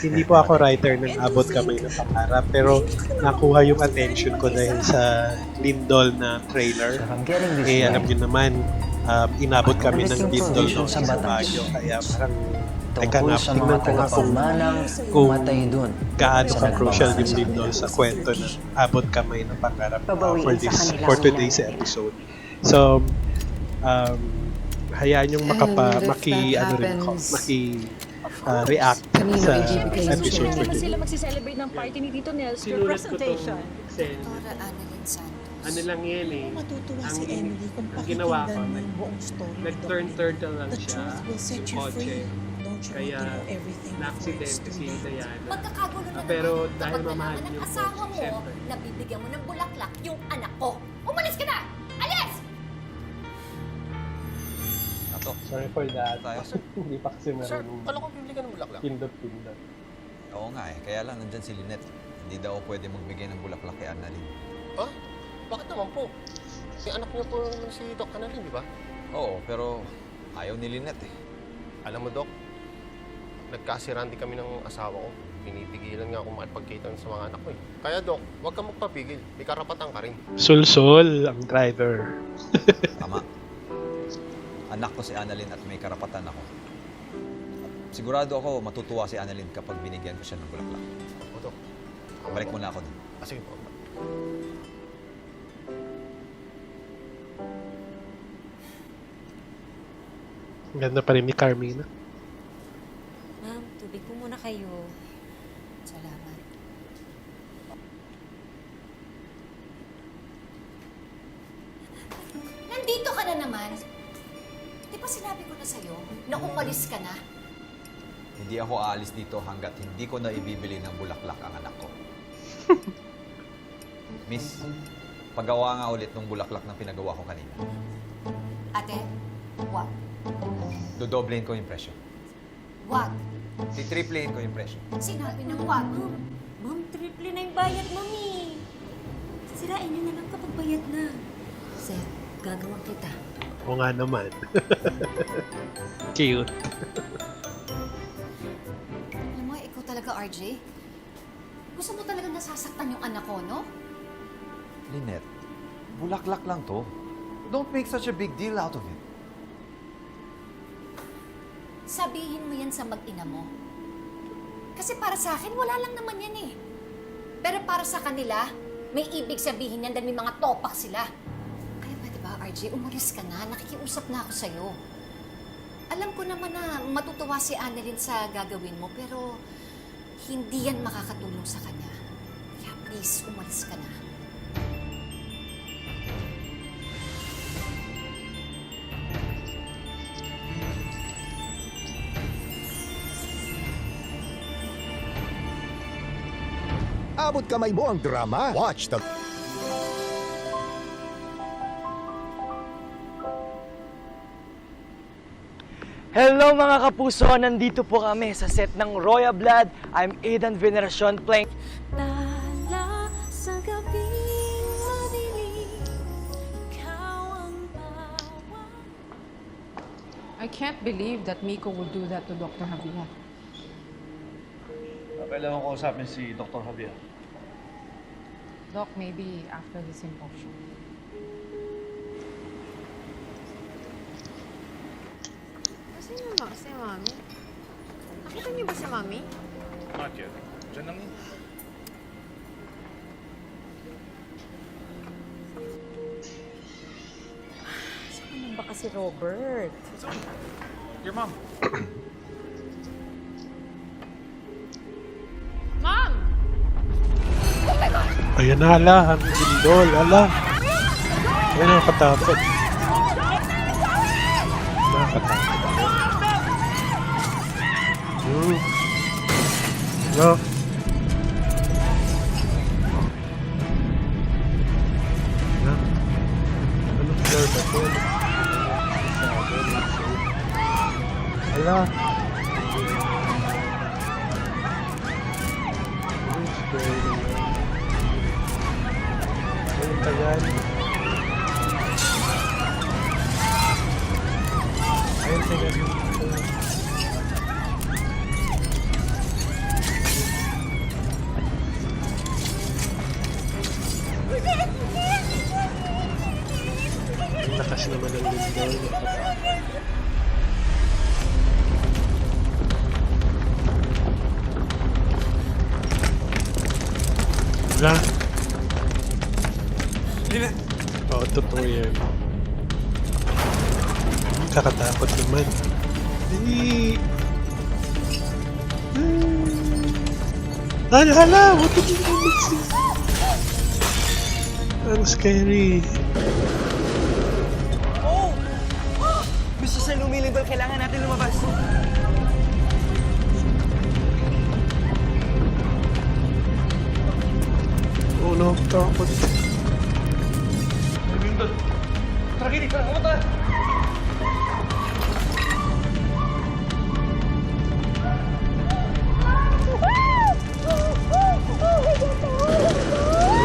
Hindi po ako writer ng Abot Kamay ng Pangarap, pero nakuha yung attention ko dahil sa Lindol na trailer. Alam niyo naman, inabot kami ng Lindol noong sa Baguio, kaya parang tingnan ko nga kung gaano ka-crucial yung Lindol sa kwento ng Abot Kamay ng Pangarap for today's episode. So, hayaan yung react sa episode for today. Sila magsi-celebrate ng party ni Tito Nels for presentation. Dora Annalyn Santos. Ano lang yan eh. Matutuwa si Emily kung ginawa pakikinggan ko, mo yung buong story. nag-turn turtle lang The siya truth will set yung you kotse. free. Don't you Kaya want to know everything before na-accident it's too si late? Diana. Magkakagulo na Pero naman dahil kapag mamahal nalaman niyo ng po, asawa mo siyempre. na bibigyan mo ng bulaklak yung anak ko. Umalis ka na! Alis! Sorry for that. Hindi pa kasi Sir, marunong paano kung bibili ka ng bulaklak? pindot-pindot. Oo nga eh, kaya lang nandyan si Lynette. Hindi daw pwede magbigay ng bulaklak kay Annalyn. Ha? Bakit naman po? Yung anak niyo po naman si Doc Annalyn, di ba? Oo, pero ayaw ni Lynette eh. Alam mo, Doc, nagkasirandi kami ng asawa ko. Pinipigilan nga akong makipagkita sa mga anak ko eh. Kaya, Doc, huwag kang magpapigil. May karapatan ka rin. Sul-sul ang driver. Tama. Anak ko si Annalyn at may karapatan ako. At sigurado ako matutuwa si Annalyn kapag binigyan ko siya ng bulaklak. O, Doc. Balik muna ako dun. Sige po. Ang ganda pa rin ni Carmina. Ma'am, tubig po muna kayo. Salamat. Nandito ka na naman. Di ba sinabi ko na sa'yo na umalis ka na? Hindi ako aalis dito hanggat hindi ko na ibibili ng bulaklak ang anak ko. Miss, paggawa nga ulit ng bulaklak ng pinagawa ko kanina. Ate, wag. Dodoblehin ko yung presyo. Wag. Titriplehin ko yung presyo. Sinabi ng wag. Ma'am, triple na yung bayad, mami. Sirain niyo na lang kapag bayad na. Sir, gagawin kita. O nga naman. Cute. Alam mo, ikaw talaga, RJ. Gusto mo talaga nasasaktan yung anak ko, no? Lynette, bulaklak lang to. Don't make such a big deal out of it. Sabihin mo yan sa mag-ina mo. Kasi para sa akin, wala lang naman yan eh. Pero para sa kanila, may ibig sabihin yan dahil may mga topak sila. Kaya pwede ba, RJ, umalis ka na. Nakikiusap na ako sa'yo. Alam ko naman na matutuwa si Annalyn sa gagawin mo, pero hindi yan makakatulong sa kanya. Kaya please, umalis ka na. Abot kamay mo ang drama. Watch the... Hello mga kapuso! Nandito po kami sa set ng Royal Blood. I'm Aidan Veneracion playing... Tala sa gabing madilim, ikaw ang bawat... I can't believe that Miko would do that to Dr. Javier. Kailangan ko kausapin si Dr. Javier. Doc, maybe after the symposium. Sino ba kasi, Mami? Nakita niyo ba si Mami? Not yet. Diyan lang yun. Saan naman ba kasi Robert? Your mom. Mom! Ayan na, ala. Ang Lindol, ala. Ayan, nakakatakot. Nakakatakot. No. Anong floor ba ito? Ala. Ang tagal. Ayun, tagal. Lindol. Wala. Oo, totoo yan. Kakatakot naman. Dali! Hala! What did you do? Ang scary. Oh! Gusto sa lumilindol, kailangan natin lumabas. Oh no, takot. Lumilindol. Tara, Kitty, tara, kumata!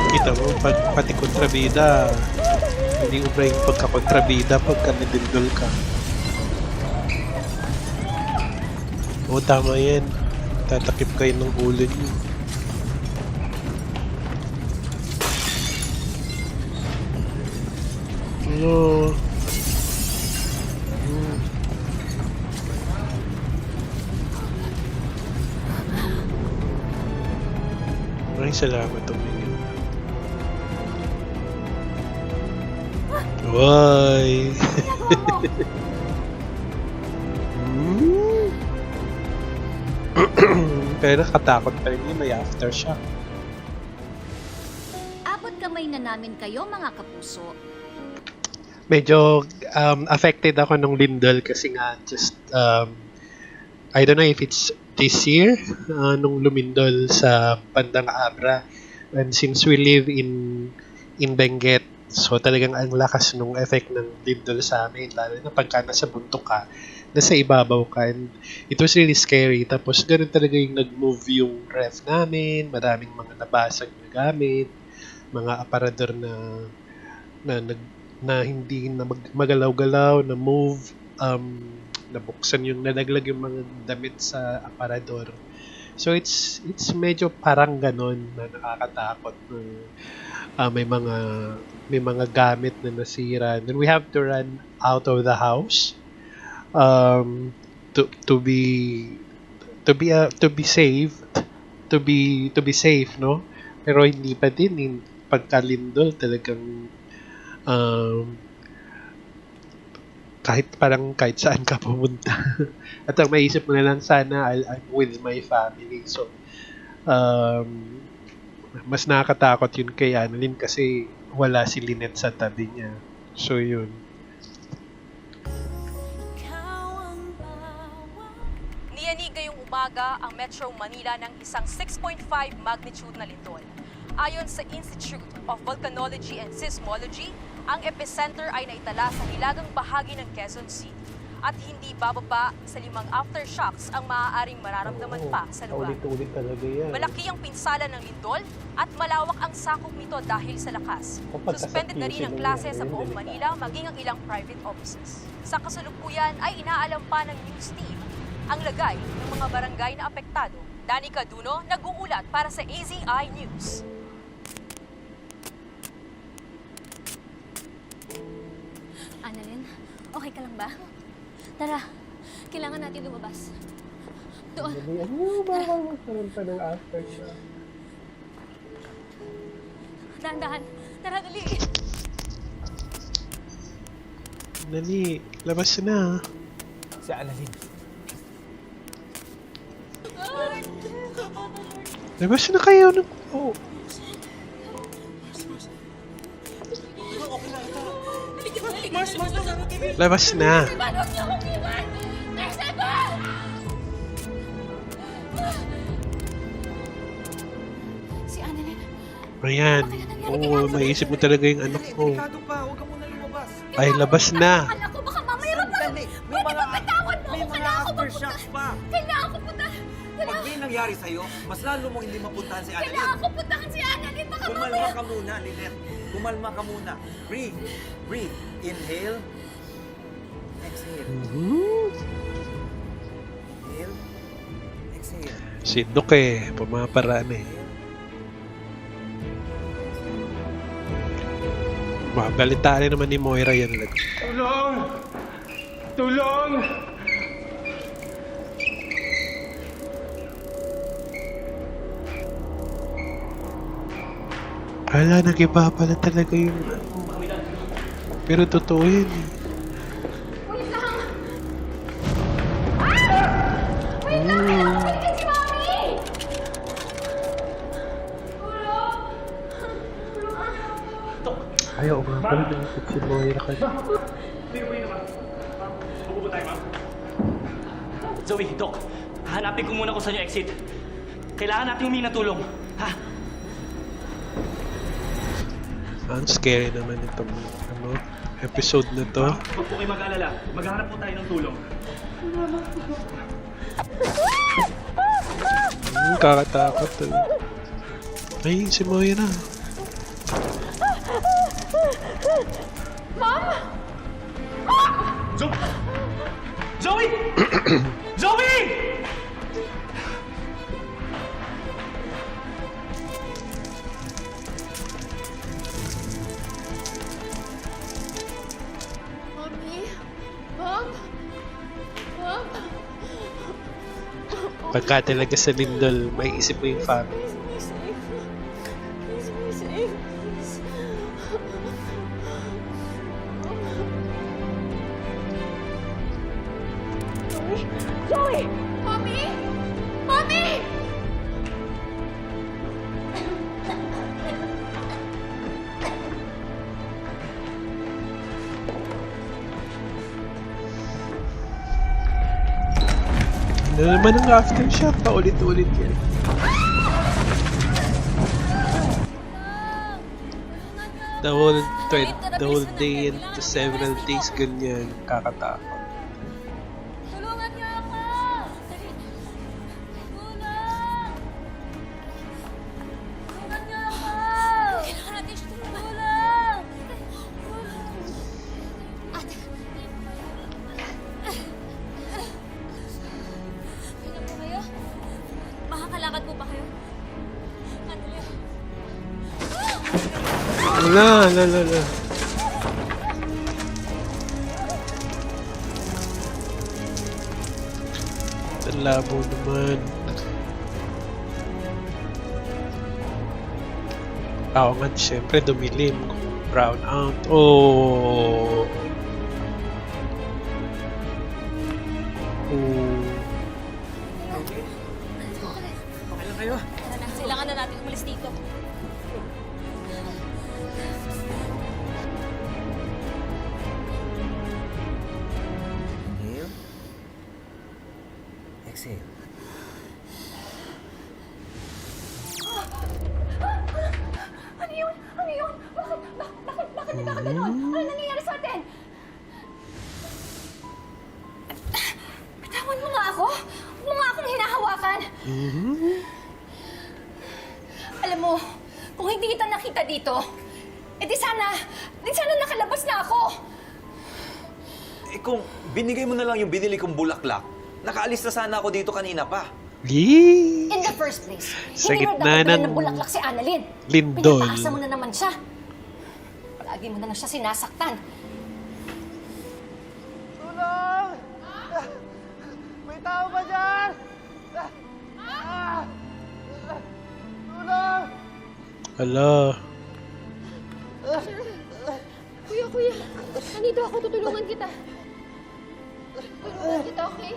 Kita mo, pati kontrabida, hindi ubra yung pagka-kontrabida pagka nilindol ka. Oo, tama yan. Tatakip kayo ng ulo niyo. Hello. Maraming salamat, tumingin. Why? Pero nakatakot pa rin yun, may aftershock. Abot kamay na namin kayo, mga kapuso. Medyo affected ako nung Lindol kasi nga just I don't know if it's this year nung lumindol sa bandang Abra, and since we live in Benguet, so talagang ang lakas nung effect ng Lindol sa amin, lalo na pagka nasa bundok ka, nasa ibabaw ka, and it was really scary. Tapos ganun talaga yung nag-move yung ref namin, maraming mga nabasag na gamit, mga aparador na hindi na magalaw-galaw, na move, nabuksan yung nalaglag yung mga damit sa aparador. So it's medyo parang ganon na nakakatakot na may mga gamit na nasira. Then we have to run out of the house to be safe, no? Pero hindi pa din pagkalindol talagang kahit saan ka pumunta. At ang maisip mo na lang, sana I'm with my family. So, mas nakakatakot yun kay Annalyn kasi wala si Lynette sa tabi niya. So, yun. Niyanig ngayong umaga ang Metro Manila ng isang 6.5 magnitude na lindol. Ayon sa Institute of Volcanology and Seismology, ang epicenter ay naitala sa hilagang bahagi ng Quezon City at hindi bababa sa 5 aftershocks ang maaaring mararamdaman pa sa lugar. Ulit-ulit talaga yan. Malaki ang pinsala ng lindol at malawak ang sakop nito dahil sa lakas. Suspended na rin ang klase sa buong Manila maging ang ilang private offices. Sa kasalukuyan ay inaalam pa ng news team ang lagay ng mga barangay na apektado. Danica Duno, nag-uulat para sa AZI News. Annalyn, okay ka lang ba? Tara, kailangan natin lumabas. Doon. Bawal magkaroon pa ng aftershock. Dahan-dahan. Tara, dali. Dali, labas na. Si Annalyn. Labas na kayo ng... Oh. Labas na. Paano niyo akong iwan? Nasaan ba? Si Annalyn. Ayan. Oo, maisip mo talaga yung anak ko. Ay, labas na. Anak ko, baka mamaya Pwede ba bitawan mo ako? Kailangan ko mapunta. Kailangan ko punta. Pag may nangyari sa'yo, mas lalo mong hindi mapuntahan si Annalyn. Kailangan ko puntahan si Annalyn. Baka Kumalma mamaya. ka muna, Lynette. Kumalma ka muna. Breathe. Breathe. Inhale. Exhale. Inhale. Exhale. Si Dok pumaparaan eh. Balitaan naman ni Moira yan. Tulong! Tulong! Hala, nag-iba pala talaga yung... Pero totoo yun eh. Wait lang! Ah! Wait lang! Kailangan balikan si Mami! Ayaw nga pala naisip si Moira kasi. Zoe, Doc, hanapin ko muna kung saan yung exit. Kailangan natin humingi ng tulong, ha? Ang scary naman itong episode na to. Huwag po kayo mag-alala. Maghanap po tayo ng tulong. Kakatakot. Ay, si Moira. Zoe! Zoe! Mommy? Mom? Mom? Pagka talaga sa lindol, may isip mo yung family. Please be safe. Please be safe. Please. Zoe! Mommy? Mommy! Ano naman ang aftershock? Paulit-ulit yan. The whole day and the several days ganyan. Kakatakot. Tulungan niyo ako! Tulong! Tulungan niyo ako! Kailangan natin siya tulong! Tingnan po kayo. Makakalakad po ba kayo? Andali. Wala. Ang labo naman. Oo nga, syempre dumilim. Brown out. Oh. Okay lang kayo? Kailangan na natin umalis dito. Inhale. Exhale. Ano yun? Ano yun? Bakit nagkakaganon? Ano nangyayari sa atin? Bitawan mo nga ako. Huwag mo nga akong hinahawakan. Alam mo, kung hindi kita nakita dito, di sana nakalabas na ako. Eh kung binigay mo na lang yung binili kong bulaklak, nakaalis na sana ako dito kanina pa. Yee! In the first place, Sa hindi gitna na dapat ng ng bulaklak si Annalyn. lindol. Pinataasa mo na naman siya. Palagi mo na lang siya sinasaktan. Tulong! May tao ba dyan? Tulong! Hala. Kuya. Nandito ako. Tutulungan kita. Tutulungan kita, okay?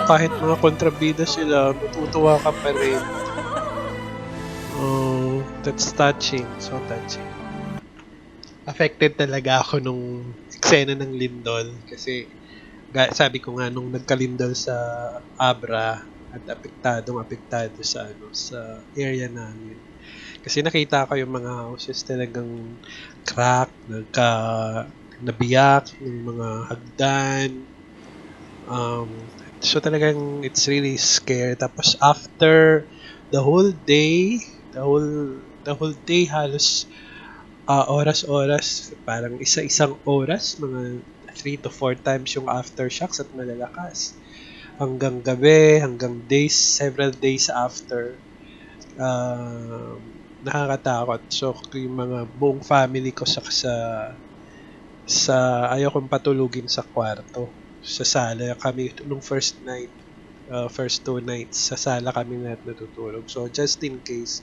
Kahit mga kontrabida sila, matutuwa ka pa rin. Oh, that's touching. So touching. Affected talaga ako nung eksena ng lindol kasi sabi ko nga nung nagkalindol sa Abra at apektado sa sa area namin. Kasi nakita ko yung mga houses talagang crack, nabiyak, yung mga hagdan. So talagang it's really scary. Tapos after the whole day halos oras-oras, parang isa-isang oras, mga 3 to 4 times yung aftershocks at malalakas. hanggang gabi, hanggang days, several days after. Nakakatakot. So, yung mga buong family ko sa ayaw kong patulugin sa kwarto. Sa sala kami, nung first night, first 2 nights, sa sala kami na natutulog. So, just in case,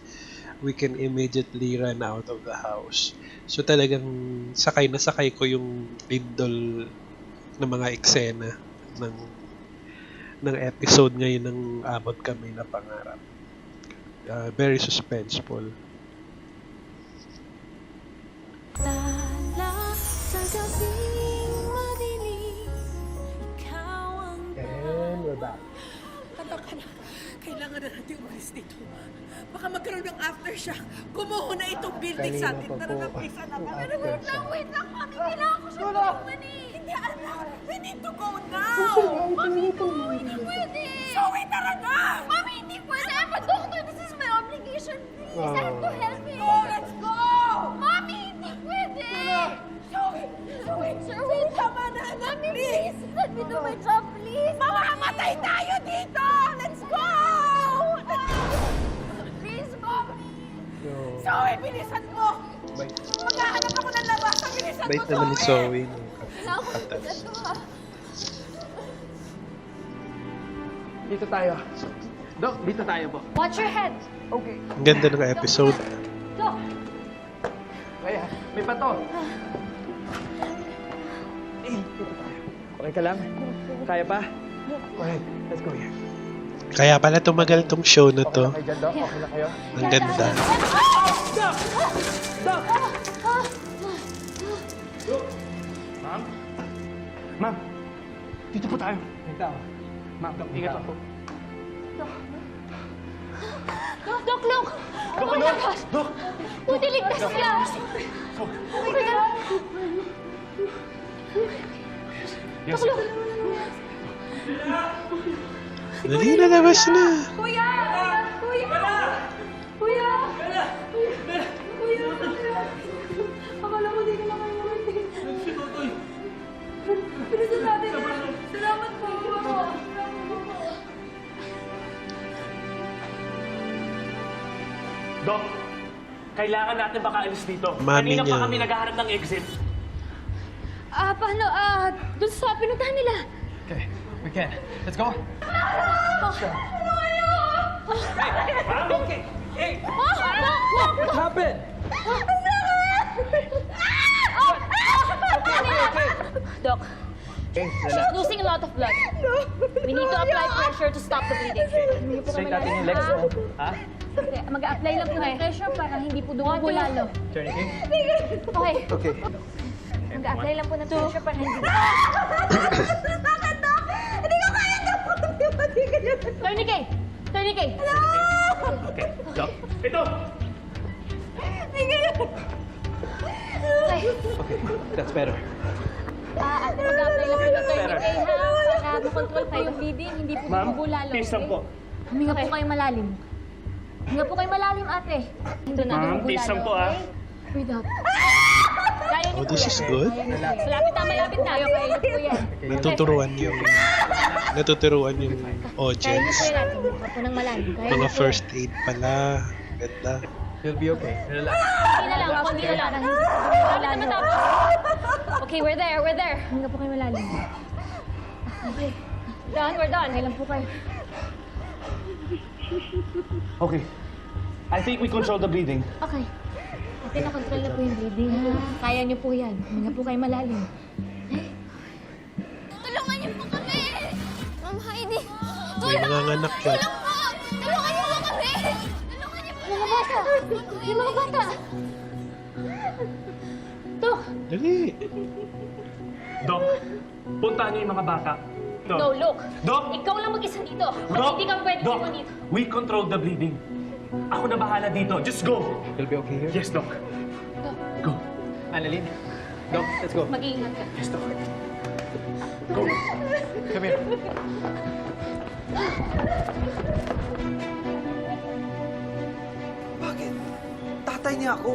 we can immediately run out of the house. So, talagang sakay na sakay ko yung lindol ng mga eksena ng episode ngayon ng Abot Kami na Pangarap. Very suspenseful. And we're back. Anak, kailangan na natin umalis dito. Baka magkaroon ng aftershock. Kumuho na itong building sa atin. Tara na, please, anak. Wait lang, mami. Kailangan ko siya tulungan eh. Hindi, anak. We need to go now. Mami, hindi pwede. Zoe, tara na! Mami, hindi pwede. I'm a doctor. This is my obligation. Please, I have to help him. No, let's go! Mami, hindi pwede. Zoe, Sir, wait. tama na, anak. Mami, please. Let me do my job, please. Mamamatay tayo dito! Let's go! Please, Mami. Zoe, bilisan mo! Maghahanap ako ng labasan. Bilisan mo, Bait naman ni Zoe. Kailangan ko na ito, ha. Dito tayo. Dok, dito tayo po. Watch your head. Okay. Ang ganda ng episode. Doc. Kaya, may pato. Dito tayo. Okay ka lang? Kaya pa? Okay, let's go here. Kaya pala tumagal tong show na to. Okay dyan, Dok? Okay na kayo? Ang ganda. Dok! Dok! Ma'am? Ma'am, dito po tayo. Wait lang. Ma'am, ingat lang po. Doc, look! Oh my gosh! Dok! Buti ligtas sila! Oh my God! Yes. Doc, look! Dali na, labas na. Kuya! Kuya! Kuya! Kuya! Akala ko di ka na kayo narating. Pinisan natin. Salamat po. Dok, kailangan natin baka alis dito. Mami Kanina niya. pa kami naghahanap ng exit. Paano? Doon sa pinuntahan nila. Okay, we can. Let's go. Ma'am, okay. Hey! What happened? Doc, Okay, she's losing a lot of blood. We need to apply pressure to stop the bleeding. Straight natin yung legs mo. Ha? Okay, mag-a-apply lang po ng pressure para hindi po dumugo lalo. Tourniquet? Okay. Okay. Mag-a-apply lang po ng pressure para hindi... Bakit, Doc? Hindi ko kaya na po. Tourniquet! Tourniquet! Okay, Doc. Ito! Okay. Okay, that's better. Mag-a-apply lang po ng tourniquet, ha? Para makontrol pa yung bleeding, hindi po Ma'am, dumugo lalo. please lang po. Huminga po kayo malalim. Huminga po kayo malalim, ate. Hindi na Ma'am, dumugo please lang lalo, po, ah. okay? Breathe out. Kaya niyo Oh, po this yan. is good. Kaya niyo po yan. Malapit na. Kaya niyo po yan. Natuturuan yung Kaya niyo audience. po yan, ate. Huminga po ng malalim. Kaya niyo Mga po yan. first aid pala. Ganda. You'll be okay. Relax. Hindi na lang, konti na lang. Malapit na matapos. Okay, we're there, we're there. Huminga po kayo malalim. Okay. Done, we're done. Kailan po kayo? Okay. I think we control the bleeding. Okay. Ate, nakontrol na po yung bleeding. Kaya niyo po yan. Huminga po kayo malalim. Tulungan niyo po kami! Ma'am Heidi! May nanganganak yan. Tulungan niyo po kami! Tulungan niyo po kami! Mga bata! Yung mga bata! Dok! Dali. Doc, puntahan niyo yung mga bata. No, look! Doc! Ikaw lang mag-isa dito. At Doc! hindi ka pwede Doc! dito dito. We control the bleeding. Ako na bahala dito. Just go! You'll be okay here? Yes, Doc. Doc, Go. Annalyn. Doc, let's go. mag-iingat ka. Yes, Doc. Go. Come here. Bakit? Tatay niya ako.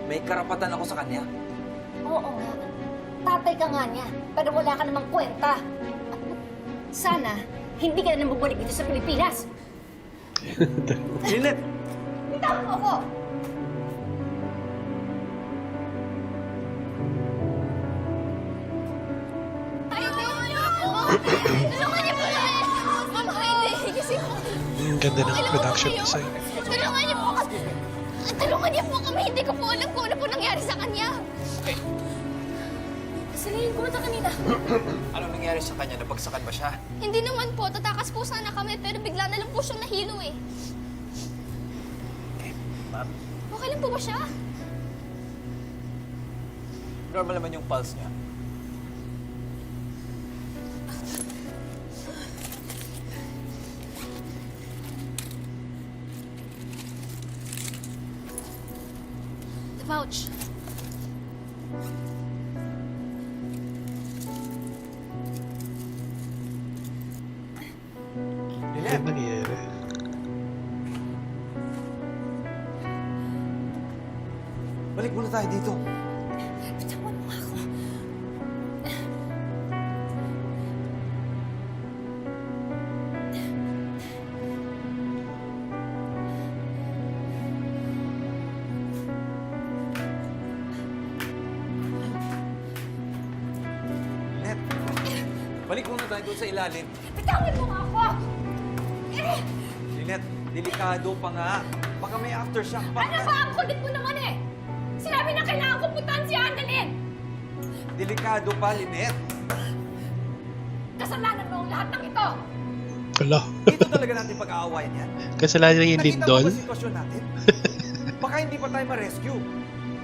May karapatan ako sa kanya. Oo nga. Tatay ka nga niya, pero wala ka namang kwenta. Sana, hindi ka na bumalik dito sa Pilipinas. Lynette! Bitawan mo ako! Tulungan niyo po! Tulungan niyo po! Mama, hindi. Kasi po... Ang ganda ng production design. Tulungan niyo po kami! Tulungan niyo po kami! Hindi ko po alam kung ano po nangyari sa kanya. Kasalayan ko ito kanina. Ano nangyari sa kanya? Nabagsakan ba siya? Hindi naman po. Tatakas po sana kami pero bigla na lang po siyang nahilo eh. Ma'am, Okay lang po ba siya? normal naman yung pulse niya. The pouch. Ano nangyayari? Balik muna tayo dito. Bitawan mo ako. Lynette, balik muna tayo doon sa ilalim. Bitawan mo ako! Lynette, delikado pa nga. Baka may aftershock pa. Ano ba? Ang kulit mo naman eh! Sinabi na kailangan ko puntahan si Annalyn! Delikado pa, Lynette. Kasalanan mo ang lahat ng ito! Hala. Dito talaga natin pag-aawayan yan. Kasalanan yung Nakita mo lindol. ba sitwasyon natin? Baka hindi pa tayo ma-rescue.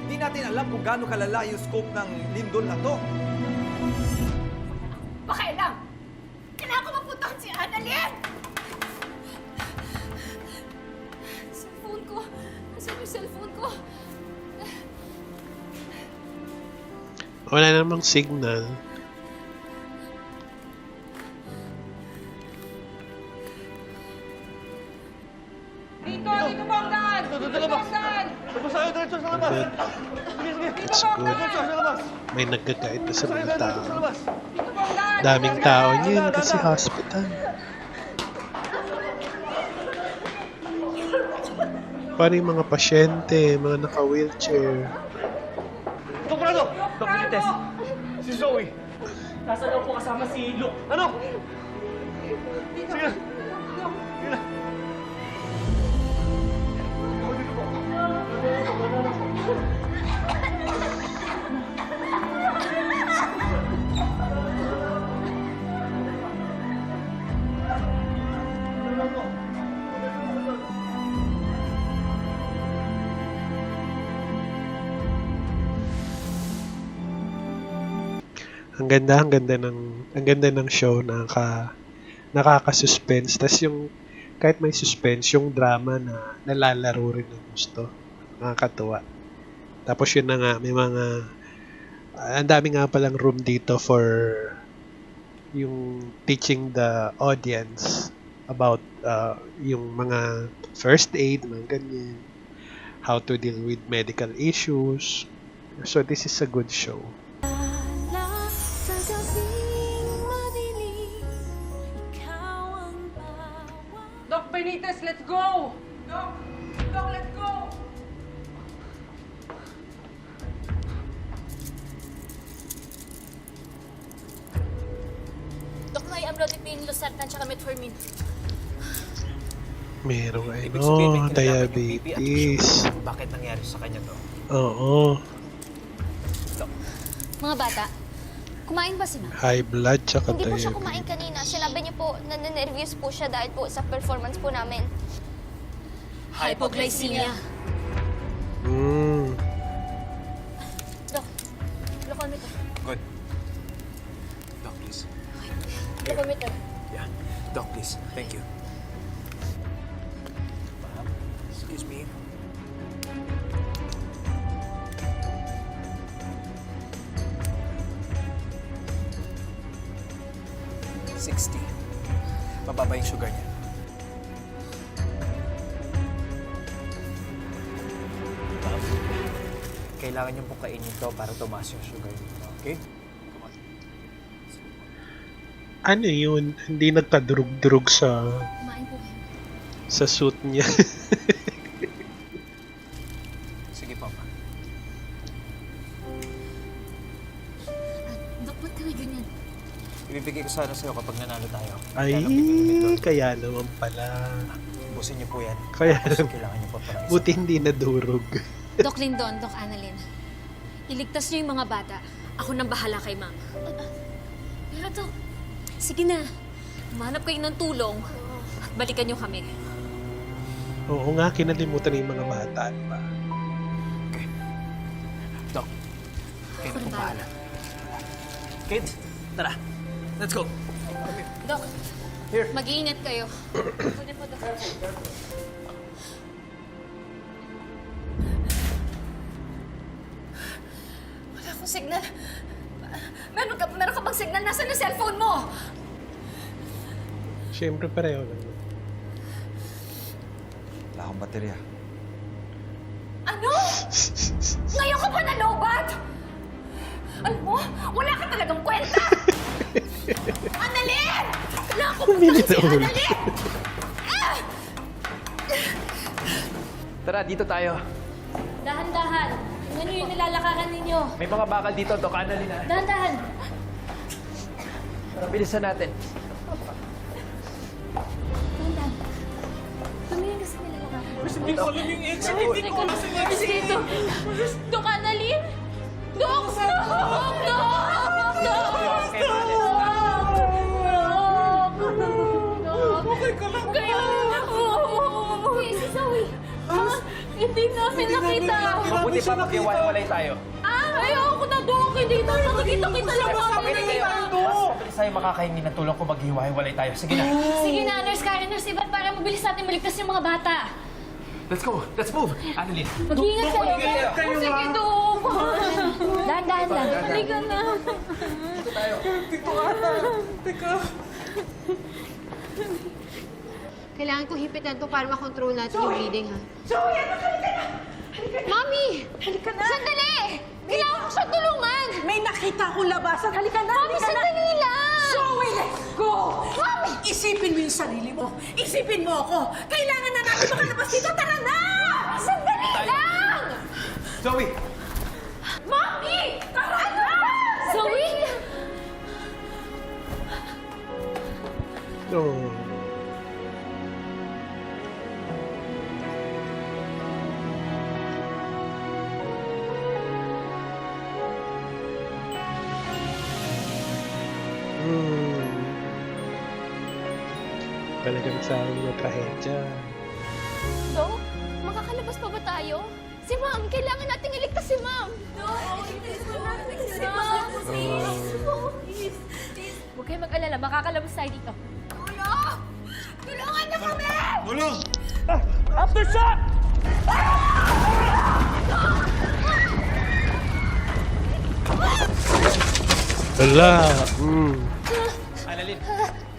Hindi natin alam kung gaano kalala yung scope ng lindol na to. Pakailang! Kailangan ko mapuntahan si Annalyn! Cellphone ko. Nasaan yung cellphone ko? Wala namang signal. Dito po ang daan! Dito po ang daan! Good. That's good. May nagkakait na sa mga tao. Daming tao niyan kasi hospital. Paano yung mga pasyente, mga naka-wheelchair? Doktorado! Dr. Lites! Si Zoe! Nasa daw po kasama si Luke. Ano? Sige na! Sige na! Ang ganda ng show, nakaka-suspense. Tas yung kahit may suspense, yung drama na nalalaro rin ng gusto. Nakakatuwa. Tapos yun na nga, may mga ang dami nga palang room dito for yung teaching the audience about yung mga first aid, mga ganyan, how to deal with medical issues. So this is a good show. Doc Benitez, let's go! Doc! Doc, let's go! Dok, may amlodipine, losartan, tsaka metformin. Merong Ibig sabihin, may kinalaman yung BP at diabetes. sugar. Bakit nangyari sa kanya to? Oo. Mga bata, kumain ba sila? High blood tsaka Hindi po siya diabetes. kumain kanina. Sinabi niyo po na nervous po siya dahil po sa performance po namin. Hypoglycemia. Dok, glucometer. Good. Doc, please. Glucometer. Yeah. Doc, please. Thank you. Ma'am, excuse me. Mababa yung sugar niya. Ma'am, kailangan niyo pong kainin to para tumaas yung sugar niyo. Okay? Come on. Ano yun? Hindi nagpadurug-durug sa Kumain po kayo. sa suit niya. Sige, Papa. Dok, ba't kami ganyan? Ibibigay ko sana sa'yo kapag nanalo tayo. Ay, kaya naman pala. Busin niyo po yan. Kaya Kasi kailangan niyo pa para isa. buti hindi nadurog. Dok Lindon, Dok Annalyn. Iligtas niyo yung mga bata. Ako nang bahala kay ma'am. Pero Dok, sige na. Humanap kayo ng tulong at balikan niyo kami. Oo nga, kinalimutan na yung mga bata, di ba? Doc, kayo na pong bahala. Kids, tara. Let's go. Dok, Here. mag-iingat kayo. Pwede po, Dok. Wala akong signal. Meron ka bang signal? Nasaan yung cellphone mo? Siyempre pareho lang. Wala akong baterya. Ano? Ngayon ka pa nalobat? Alam mo, wala ka talagang kwenta! Annalyn! Wala akong punta si Annalyn! Tara, dito tayo. Dahan-dahan. Tingnan niyo yung nilalakaran ninyo. May mga bakal dito, Doc Annalyn. Dahan-dahan. Tara, bilisan natin. Dahan-dahan. Tumingin kasi nilalakaran. Hindi ko alam yung exit. Hindi ko alam yung exit. Dito. Dok Annalyn? Dok! Dok! Dok! Okay ka lang. Kayo! Si Zoe! Hindi namin nakita! Mabuti pa maghiwalay tayo. Ayoko na, Dok! Hindi na nakikita-kita lang namin nakita! Mabilis tayo makakahingi ng tulong kung maghiwalay tayo. Sige na. Sige na, Nurse Karen, Nurse Ivan, para mabilis natin maligtas yung mga bata. Let's go. Let's move. Annalyn. Mag-iingat kayo. Sige, Dok! Dahan-dahan lang. Halika na. Dito tayo. Dito ka na. Teka. Kailangan ko hipitan to para makontrol natin yung bleeding, ha? Zoe, anak, halika na. Halika na. Mami! Halika na. Sandali! Kailangan ko siya tulungan! May nakita akong labasan. Halika na. Mami, sandali lang! Zoe, let's go! Mami! Isipin mo yung sarili mo. Isipin mo ako. Kailangan na natin makalabas dito. Tara na! Sandali lang! Zoe! Mami! Tara na! Zoe! No. Talagang sa mga trahedya. Dok, makakalabas pa ba tayo? Si Ma'am, kailangan nating iligtas si Ma'am. Dok, iligtas mo natin si Ma'am. Please. Huwag kayong mag-alala, makakalabas tayo dito. Tulong! Tulungan niyo kami! Tulong! Aftershock! Wala. Annalyn!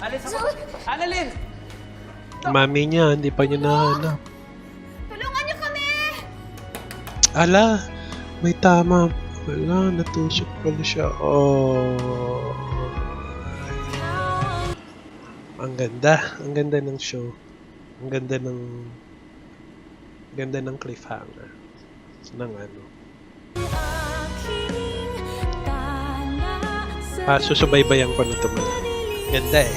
Annalyn, sama! Annalyn! Mami niya, hindi pa niya nahanap. Tulungan niyo kami! Ala, may tama. Wala, natusok pala siya. Oh. Ang ganda ng show. Ang ganda ng cliffhanger ng ano. Susubaybayan ko na ito. Ganda eh.